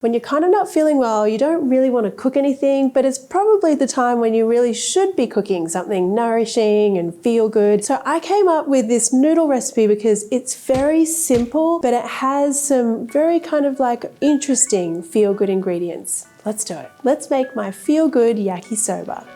When you're kind of not feeling well, you don't really want to cook anything, but it's probably the time when you really should be cooking something nourishing and feel good. So I came up with this noodle recipe because it's very simple, but it has some very kind of like interesting feel good ingredients. Let's do it. Let's make my feel good yakisoba.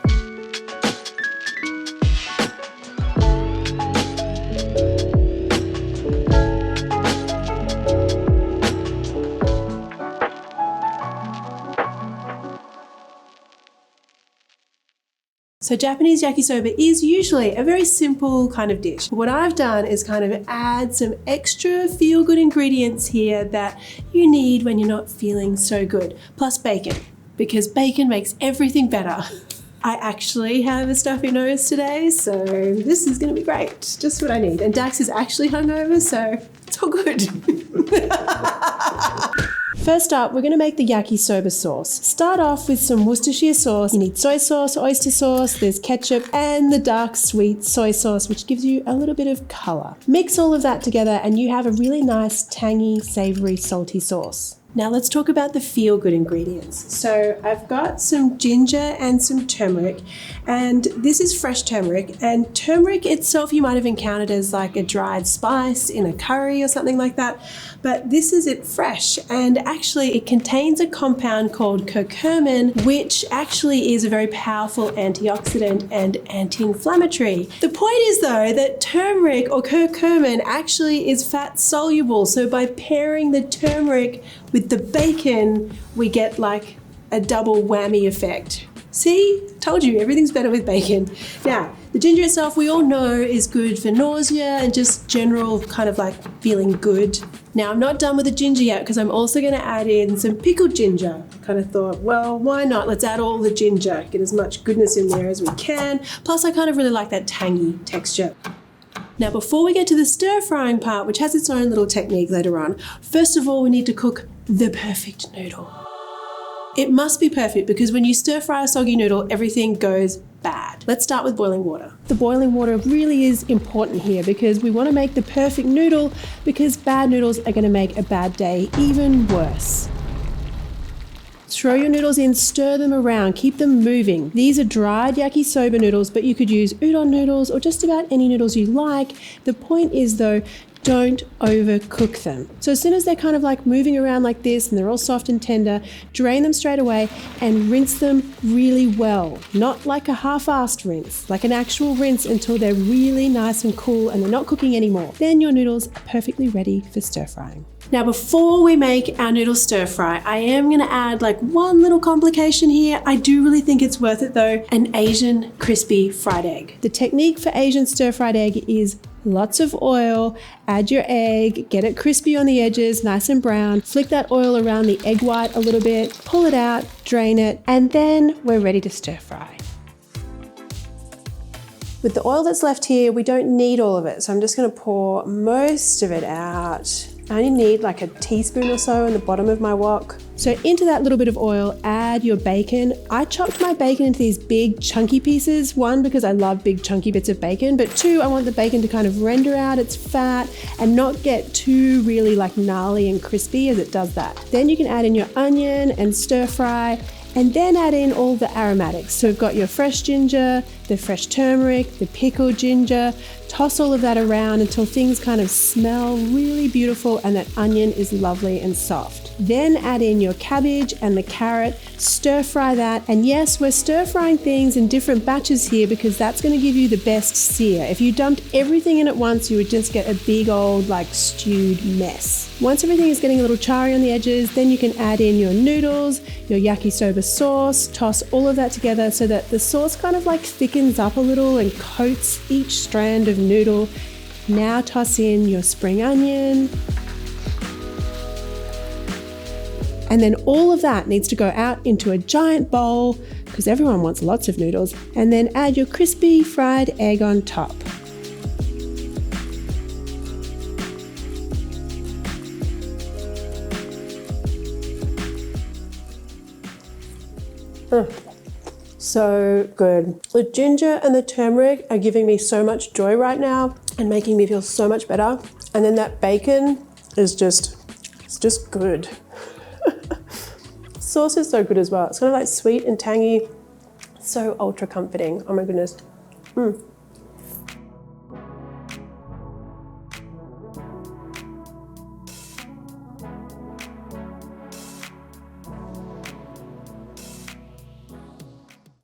So Japanese yakisoba is usually a very simple kind of dish. What I've done is kind of add some extra feel-good ingredients here that you need when you're not feeling so good, plus bacon, because bacon makes everything better. I actually have a stuffy nose today, so this is gonna be great, just what I need. And Dax is actually hungover, so it's all good. First up, we're going to make the yakisoba sauce. Start off with some Worcestershire sauce. You need soy sauce, oyster sauce, there's ketchup, and the dark sweet soy sauce, which gives you a little bit of color. Mix all of that together and you have a really nice, tangy, savory, salty sauce. Now let's talk about the feel-good ingredients. So I've got some ginger and some turmeric, and this is fresh turmeric, and turmeric itself you might have encountered as like a dried spice in a curry or something like that, but this is it fresh, and actually it contains a compound called curcumin, which actually is a very powerful antioxidant and anti-inflammatory. The point is though that turmeric or curcumin actually is fat soluble, so by pairing the turmeric with the bacon, we get like a double whammy effect. See? Told you, everything's better with bacon. Now, the ginger itself, we all know is good for nausea and just general kind of like feeling good. Now, I'm not done with the ginger yet because I'm also going to add in some pickled ginger. Kind of thought, well, why not? Let's add all the ginger, get as much goodness in there as we can. Plus, I kind of really like that tangy texture. Now, before we get to the stir frying part, which has its own little technique later on, first of all, we need to cook the perfect noodle. It must be perfect because when you stir fry a soggy noodle, everything goes bad. Let's start with boiling water. The boiling water really is important here because we want to make the perfect noodle because bad noodles are going to make a bad day even worse. Throw your noodles in, stir them around, keep them moving. These are dried yakisoba noodles, but you could use udon noodles or just about any noodles you like. The point is though, don't overcook them. So as soon as they're kind of like moving around like this and they're all soft and tender, drain them straight away and rinse them really well. Not like a half-assed rinse, like an actual rinse until they're really nice and cool and they're not cooking anymore. Then your noodles are perfectly ready for stir frying. Now, before we make our noodle stir fry, I am gonna add like one little complication here. I do really think it's worth it though, an Asian crispy fried egg. The technique for Asian stir fried egg is lots of oil, add your egg, get it crispy on the edges, nice and brown, flick that oil around the egg white a little bit, pull it out, drain it, and then we're ready to stir fry. With the oil that's left here, we don't need all of it, so I'm just gonna pour most of it out. I only need like a teaspoon or so in the bottom of my wok. So into that little bit of oil, add your bacon. I chopped my bacon into these big chunky pieces. One, because I love big chunky bits of bacon, but two, I want the bacon to kind of render out its fat and not get too really like gnarly and crispy as it does that. Then you can add in your onion and stir fry, and then add in all the aromatics. So we've got your fresh ginger, the fresh turmeric, the pickled ginger. Toss all of that around until things kind of smell really beautiful and that onion is lovely and soft. Then add in your cabbage and the carrot, stir fry that. And yes, we're stir frying things in different batches here because that's going to give you the best sear. If you dumped everything in at once, you would just get a big old like stewed mess. Once everything is getting a little charry on the edges, then you can add in your noodles, your yakisoba sauce, toss all of that together so that the sauce kind of like thickens up a little and coats each strand of noodle. Now toss in your spring onion. And then all of that needs to go out into a giant bowl because everyone wants lots of noodles. And then add your crispy fried egg on top. So good. The ginger and the turmeric are giving me so much joy right now and making me feel so much better. And then that bacon is just, it's just good. Sauce is so good as well. It's kind of like sweet and tangy, so ultra comforting. Oh my goodness.